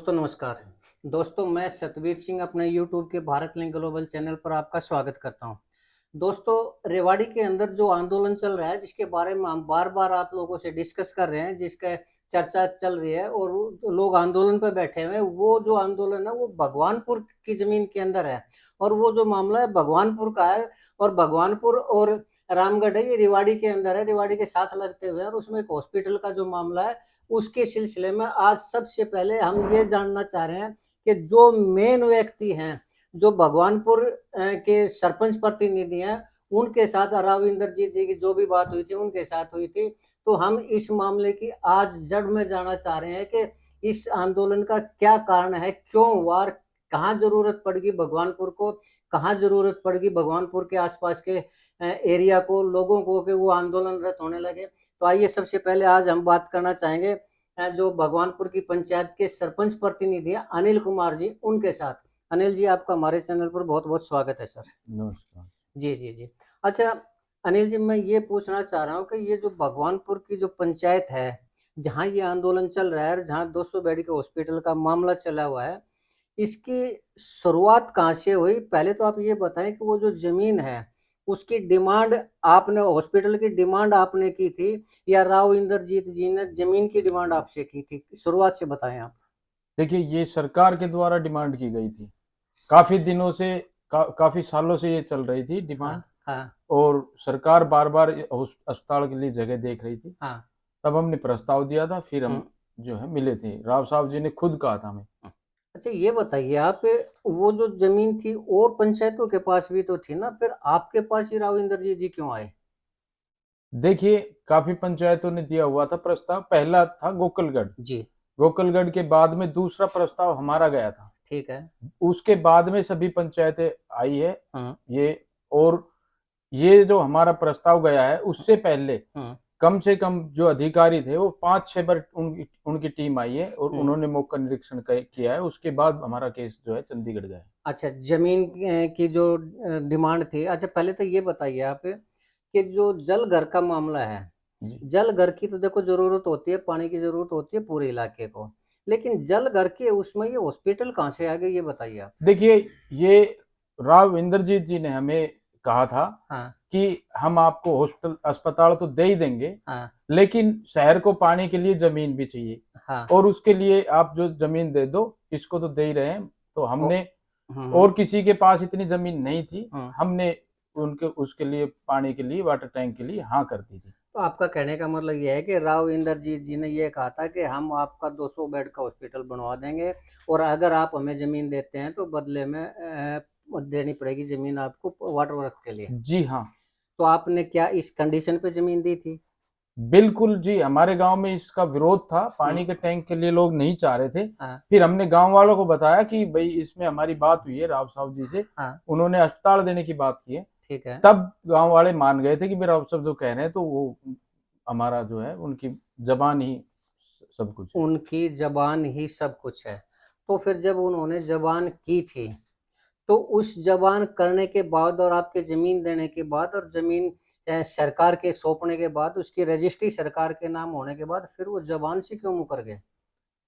दोस्तों नमस्कार। दोस्तों मैं सतवीर सिंह अपने यूट्यूब के भारत लिंक ग्लोबल चैनल पर आपका स्वागत करता हूं। दोस्तों रेवाड़ी के अंदर जो आंदोलन चल रहा है जिसके बारे में हम बार-बार आप लोगों से डिस्कस कर रहे हैं, जिसका चर्चा चल रही है और लोग आंदोलन पे बैठे हुए हैं, वो जो आंदोलन है वो भगवानपुर की ज़मीन के अंदर है और वो जो मामला है भगवानपुर का है और भगवानपुर और रामगढ़ है ये रेवाड़ी के अंदर है, रेवाड़ी के साथ लगते हुए हैं और उसमें एक हॉस्पिटल का जो मामला है उसके सिलसिले में आज सबसे पहले हम ये जानना चाह रहे हैं कि जो मेन व्यक्ति हैं, जो भगवानपुर के सरपंच प्रतिनिधि हैं, उनके साथ राव इंद्रजीत जी की जो भी बात हुई थी, उनके साथ हुई थी। तो हम इस मामले की आज जड़ में जानना चाह रहे हैं कि इस आंदोलन का क्या कारण है, क्यों हुआ और कहाँ ज़रूरत पड़ेगी भगवानपुर को, कहाँ ज़रूरत पड़ेगी भगवानपुर के आस-पास के एरिया को, लोगों को कि वो आंदोलनरत होने लगे। तो आइए सबसे पहले आज हम बात करना चाहेंगे जो भगवानपुर की पंचायत के सरपंच प्रतिनिधि हैं अनिल कुमार जी, उनके साथ। अनिल जी आपका हमारे चैनल पर बहुत-बहुत स्वागत है सर। नमस्कार। जी, जी, जी। अच्छा अनिल जी मैं ये पूछना चाह रहा हूँ कि ये जो भगवानपुर की जो पंचायत है, जहाँ ये आंदोलन चल रहा है और जहाँ 200 बेड के हॉस्पिटल का मामला चला हुआ है, इसकी शुरुआत कहाँ से हुई? पहले तो आप ये बताएँ कि वो जो ज़मीन है, उसकी डिमांड आपने हॉस्पिटल की डिमांड आपने की थी या राव इंद्रजीत जी ने ज़मीन की डिमांड आपसे की थी? शुरुआत से बताएँ आप। देखिए, ये सरकार के द्वारा डिमांड की गई थी। काफ़ी दिनों से काफ़ी सालों से ये चल रही थी हाँ, डिमांड। हाँ, और सरकार बार-बार अस्पताल के लिए जगह देख रही थी। हाँ। तब हमने प्रस्ताव दिया था, फिर हुँ, हम जो है मिले थे। राव साहब जी ने खुद कहा था हमें। हुँ। अच्छा ये बताइए आप वो जो ज़मीन थी और पंचायतों के पास भी तो थी ना, फिर आपके पास ही राव इंद्रजीत जी क्यों आए? देखिए, काफ़ी पंचायतों ने दिया हुआ था प्रस्ताव। पहला था गोकलगढ़। जी, गोकलगढ़ के बाद में दूसरा प्रस्ताव हमारा गया था। ठीक है। उसके बाद में सभी पंचायतें आई है। हुँ, ये और ये जो हमारा प्रस्ताव गया है, हुँ, उससे पहले हुँ, कम से कम जो अधिकारी थे वो 5-6 बार उनकी उनकी टीम आई है और हुँ। उन्होंने मौका निरीक्षण किया है। उसके बाद हमारा केस जो है चंडीगढ़ गया है। अच्छा ज़मीन की जो डिमांड थी अच्छा पहले तो ये बताइए आप कि जो जल घर का मामला है, जी। जल घर की तो देखो ज़रूरत होती है, पानी की ज़रूरत होती है पूरे इलाके को। लेकिन जल घर के उसमें ये हॉस्पिटल कहाँ से आ गए ये बताइए आप? देखिए, ये राव इंद्रजीत जी ने हमें कहा था हाँ, कि हम आपको हॉस्पिटल अस्पताल तो दे ही देंगे, हाँ, लेकिन शहर को पानी के लिए ज़मीन भी चाहिए हाँ। और उसके लिए आप जो ज़मीन दे दो, इसको तो दे ही रहे हैं। तो ओ हमने हुँ, और हुँ, किसी के पास इतनी ज़मीन नहीं थी। हुँ। हमने उनके उसके लिए पानी के लिए, वाटर टैंक के लिए हाँ कर दी थी। तो आपका कहने का मतलब ये है कि राव इंद्रजीत जी ने ये कहा था कि हम आपका 200 बेड का हॉस्पिटल बनवा देंगे और अगर आप हमें ज़मीन देते हैं तो बदले में देनी पड़ेगी ज़मीन आपको वाटर वर्क के लिए। जी हाँ। तो आपने क्या इस कंडीशन पे ज़मीन दी थी? बिल्कुल जी, हमारे गाँव में इसका विरोध था, हुँ, पानी के टैंक के लिए लोग नहीं चाह रहे थे। हाँ, फिर हमने गाँव वालों को बताया कि भई इसमें हमारी बात हुई है राव साहब जी से, हाँ, उन्होंने अस्पताल देने की बात की है। ठीक है। तब गाँव वाले मान गए थे कि भई राव साहब जो कह रहे हैं तो वो हमारा जो है उनकी ज़बान ही सब कुछ है। उनकी ज़बान ही सब कुछ है। तो फिर जब उन्होंने ज़बान की थी, तो उस ज़बान करने के बाद और आपके ज़मीन देने के बाद और ज़मीन सरकार के सौंपने के बाद, उसकी रजिस्ट्री सरकार के नाम होने के बाद, फिर वो ज़बान से क्यों मुकर गए?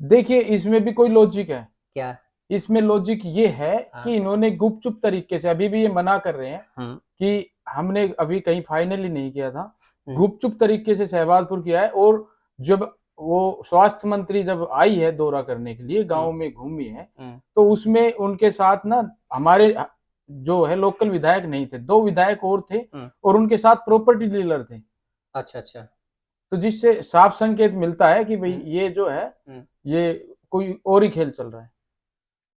देखिए, इसमें भी कोई लॉजिक है। क्या? इसमें लॉजिक ये है हाँ, कि इन्होंने गुपचुप तरीके से अभी भी ये मना कर रहे हैं हुँ, कि हमने अभी कहीं फाइनली नहीं किया था। हुँ, गुपचुप तरीके से शहबाजपुर किया है और जब वो स्वास्थ्य मंत्री जब आई है दौरा करने के लिए, हुँ, गाँव में घूमी है, हुँ। तो उसमें उनके साथ ना हमारे जो है लोकल विधायक नहीं थे, 2 विधायक और थे हुँ। और उनके साथ प्रॉपर्टी डीलर थे। अच्छा, अच्छा। तो जिससे साफ संकेत मिलता है कि भई हुँ, ये जो है, हुँ। ये कोई और ही खेल चल रहा है।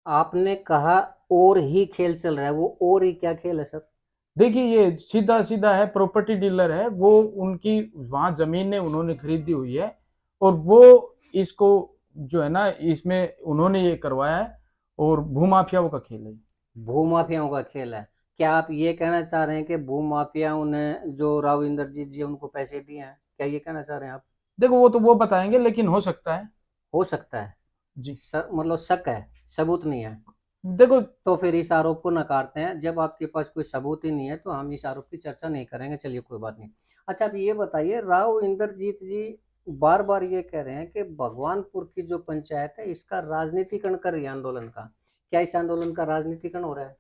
आपने कहा और ही खेल चल रहा है, वो और ही क्या खेल है सर? देखिए, ये सीधा-सीधा है, प्रॉपर्टी डीलर है, वो उनकी वहाँ ज़मीनें उन्होंने खरीदी हुई है और वो इसको जो है ना, इसमें उन्होंने ये करवाया है और भूमाफियाओं का खेल है। भूमाफियाओं का खेल है। क्या आप ये कहना चाह रहे हैं कि भूमाफियाओं ने जो राव इंद्रजीत जी उनको पैसे दिए हैं? क्या ये कहना चाह रहे हैं आप? देखो, वो तो वो बताएँगे लेकिन हो सकता है। हो सकता है। जी। मतलब शक है, सबूत नहीं है। देखो, तो फिर इस आरोप को नकारते हैं। जब आपके पास कोई सबूत ही नहीं है, तो हम इस आरोप की चर्चा नहीं करेंगे, चलिए कोई बात नहीं। अच्छा आप ये बताइए राव इंद्रजीत जी बार बार ये कह रहे हैं कि भगवानपुर की जो पंचायत है इसका राजनीतिकरण कर रही है आंदोलन का, क्या इस आंदोलन का राजनीतिकरण हो रहा है?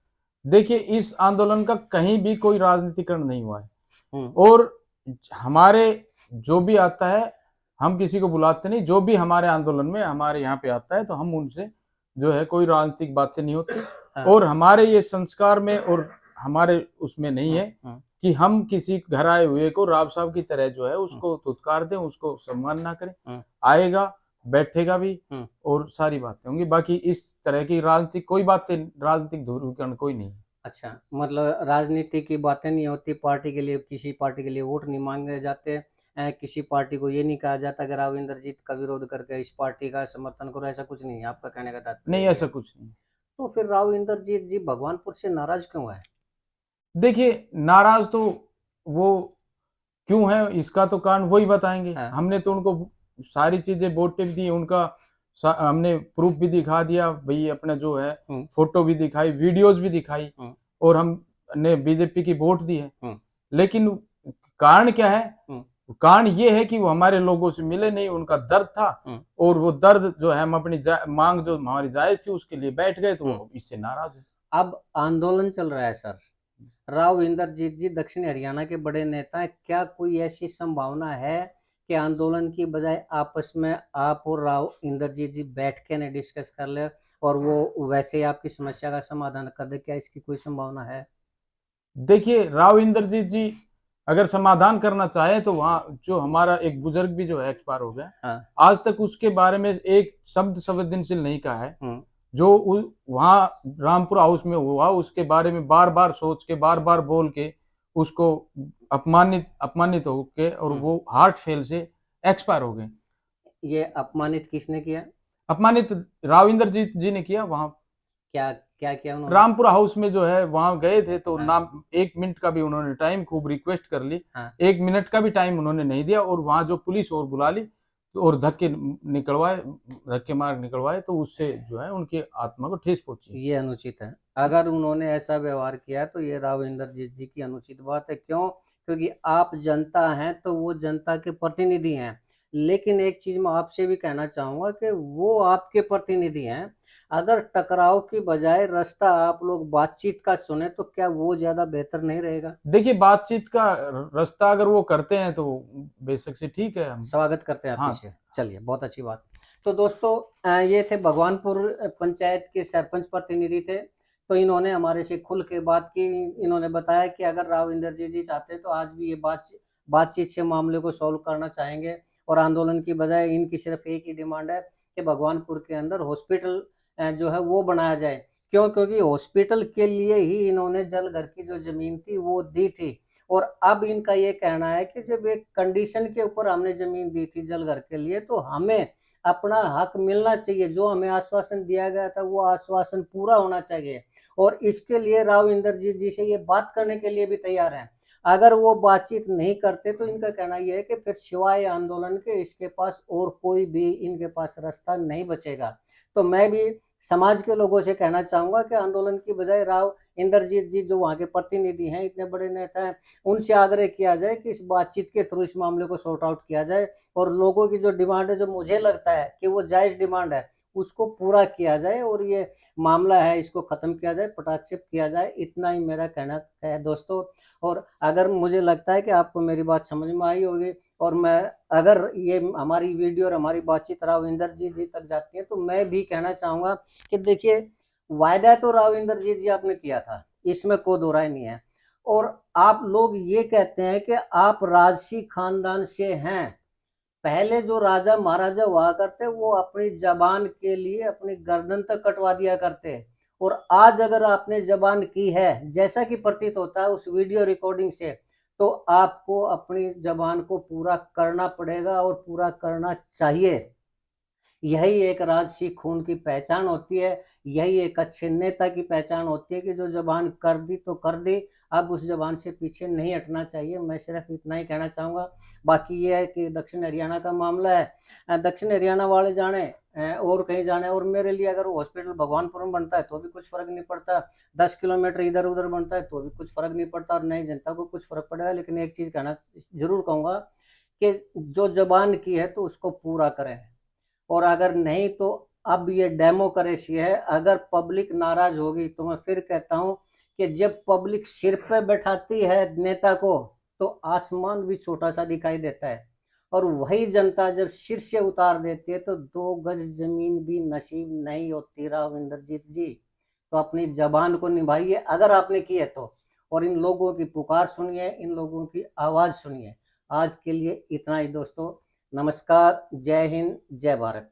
देखिए, इस आंदोलन का कहीं भी कोई राजनीतिकरण नहीं हुआ है। हम्म। और हमारे जो भी आता है, हम किसी को बुलाते नहीं। जो भी हमारे आंदोलन में हमारे यहाँ पे आता है तो हम उनसे जो है कोई राजनीतिक बातें नहीं होती। हाँ। और हमारे ये संस्कार में और हमारे उसमें नहीं है कि हम किसी घर आए हुए को राव साहब की तरह जो है उसको धुतकार दें, उसको सम्मान ना करें। आएगा, बैठेगा भी और सारी बातें होंगी। बाकी इस तरह की राजनीतिक कोई बातें, राजनीतिक ध्रुवीकरण कोई नहीं है। अच्छा, मतलब राजनीति की बातें नहीं होती, पार्टी के लिए, किसी पार्टी के लिए वोट नहीं मांगे जाते, किसी पार्टी को ये नहीं कहा जाता कि राव इंद्रजीत का विरोध करके इस पार्टी का समर्थन करो, ऐसा कुछ नहीं है, आपका कहने का तात्पर्य नहीं, ये ऐसा है। कुछ नहीं। तो फिर राव इंद्रजीत जी भगवानपुर से नाराज क्यों है? देखिए, नाराज तो वो क्यों है इसका तो कारण वही बताएंगे। हाँ। हमने तो उनको सारी चीजें वोटें भी दी, उनका हमने प्रूफ भी दिखा दिया भाई, अपना जो है फोटो भी दिखाई, वीडियोस भी दिखाई, और हमने बीजेपी की वोट दी है। लेकिन कारण क्या है? कारण ये है कि वो हमारे लोगों से मिले नहीं, उनका दर्द था, और वो दर्द जो है हम अपनी मांग जो हमारी जायज थी उसके लिए बैठ गए, तो वो इससे नाराज है। अब आंदोलन चल रहा है सर, राव इंद्रजीत जी दक्षिण हरियाणा के बड़े नेता हैं, क्या कोई ऐसी संभावना है कि आंदोलन की बजाय आपस में आप और राव इंद्रजीत जी बैठ के ने डिस्कस कर ले और वो वैसे ही आपकी समस्या का समाधान कर दे, क्या इसकी कोई संभावना है? देखिए, राव इंद्रजीत जी अगर समाधान करना चाहे तो वहाँ जो हमारा एक बुजुर्ग भी जो है एक्सपायर हो गया, हाँ। आज तक उसके बारे में एक शब्द संवेदनशील नहीं कहा है। जो वहाँ रामपुर हाउस में हुआ उसके बारे में बार बार सोच के, बार बार बोल के, उसको अपमानित होके, और वो हार्ट फेल से एक्सपायर हो गए। ये अपमानित किसने किया? अपमानित राव इंद्रजीत जी ने किया। वहाँ क्या क्या किया उन्होंने? रामपुर हाउस में जो है वहां गए थे तो हाँ। नाम 1 मिनट का भी उन्होंने टाइम खूब रिक्वेस्ट कर ली। हाँ। 1 मिनट का भी टाइम उन्होंने नहीं दिया, और वहां जो पुलिस और बुला ली तो और धक्के मार निकलवाए, तो उससे जो है उनकी आत्मा को ठेस पहुंची। ये अनुचित है। अगर उन्होंने ऐसा व्यवहार किया तो ये राव इंद्रजीत जी की अनुचित बात है। क्यों? क्योंकि आप जनता हैं तो वो जनता के प्रतिनिधि हैं। लेकिन एक चीज मैं आपसे भी कहना चाहूंगा कि वो आपके प्रतिनिधि हैं। अगर टकराव की बजाय रास्ता आप लोग बातचीत का चुने तो क्या वो ज्यादा बेहतर नहीं रहेगा? देखिए, बातचीत का रास्ता अगर वो करते हैं तो बेशक से ठीक है, हम स्वागत करते हैं आप हाँ। पीछे। चलिए, बहुत अच्छी बात। तो दोस्तों ये थे भगवानपुर पंचायत के सरपंच प्रतिनिधि थे। तो इन्होंने हमारे से खुल के बात की। इन्होंने बताया कि अगर राव इंद्रजीत जी चाहते हैं तो आज भी ये बातचीत से मामले को सॉल्व करना चाहेंगे, और आंदोलन की बजाय इनकी सिर्फ एक ही डिमांड है कि भगवानपुर के अंदर हॉस्पिटल जो है वो बनाया जाए। क्यों? क्योंकि हॉस्पिटल के लिए ही इन्होंने जलघर की जो जमीन थी वो दी थी। और अब इनका ये कहना है कि जब एक कंडीशन के ऊपर हमने जमीन दी थी जलघर के लिए तो हमें अपना हक मिलना चाहिए। जो हमें आश्वासन दिया गया था वो आश्वासन पूरा होना चाहिए, और इसके लिए राव इंद्रजीत जी से ये बात करने के लिए भी तैयार हैं। अगर वो बातचीत नहीं करते तो इनका कहना यह है कि फिर सिवाय आंदोलन के इसके पास और कोई भी इनके पास रास्ता नहीं बचेगा। तो मैं भी समाज के लोगों से कहना चाहूंगा कि आंदोलन की बजाय राव इंद्रजीत जी जो वहाँ के प्रतिनिधि हैं, इतने बड़े नेता हैं, उनसे आग्रह किया जाए कि इस बातचीत के थ्रू इस मामले को सॉर्ट आउट किया जाए, और लोगों की जो डिमांड है, जो मुझे लगता है कि वो जायज डिमांड है, उसको पूरा किया जाए और ये मामला है इसको खत्म किया जाए, पटाक्षेप किया जाए। इतना ही मेरा कहना है दोस्तों। और अगर मुझे लगता है कि आपको मेरी बात समझ में आई होगी, और मैं अगर ये हमारी वीडियो और हमारी बातचीत राव इंद्रजीत जी तक जाती है तो मैं भी कहना चाहूंगा कि देखिए, वायदा तो राव इंद्रजीत जी आपने किया था, इसमें कोई दो राय नहीं है। और आप लोग ये कहते हैं कि आप राजसी खानदान से हैं। पहले जो राजा महाराजा हुआ करते वो अपनी जबान के लिए अपनी गर्दन तक कटवा दिया करते, और आज अगर आपने जबान की है, जैसा कि प्रतीत होता है उस वीडियो रिकॉर्डिंग से, तो आपको अपनी जबान को पूरा करना पड़ेगा और पूरा करना चाहिए। यही एक राजसी खून की पहचान होती है। यही एक अच्छे नेता की पहचान होती है कि जो जबान कर दी तो कर दी, अब उस जबान से पीछे नहीं हटना चाहिए। मैं सिर्फ इतना ही कहना चाहूँगा। बाकी ये है कि दक्षिण हरियाणा का मामला है, दक्षिण हरियाणा वाले जाने और कहीं जाने। और मेरे लिए अगर वो हॉस्पिटल भगवानपुर में बनता है तो भी कुछ फर्क नहीं पड़ता, 10 किलोमीटर इधर उधर बनता है तो भी कुछ फर्क नहीं पड़ता, और नई जनता को कुछ फर्क पड़ेगा। लेकिन एक चीज़ कहना जरूर कहूँगा कि जो जबान की है तो उसको पूरा करें, और अगर नहीं तो अब ये डेमोक्रेसी है। अगर पब्लिक नाराज होगी तो मैं फिर कहता हूं कि जब पब्लिक सिर पे बैठाती है नेता को तो आसमान भी छोटा सा दिखाई देता है, और वही जनता जब सिर से उतार देती है तो 2 गज जमीन भी नसीब नहीं होती। राव इंद्रजीत जी, तो अपनी जबान को निभाइए अगर आपने की है तो, और इन लोगों की पुकार सुनिए, इन लोगों की आवाज सुनिए। आज के लिए इतना ही दोस्तों। नमस्कार, जय हिंद, जय भारत।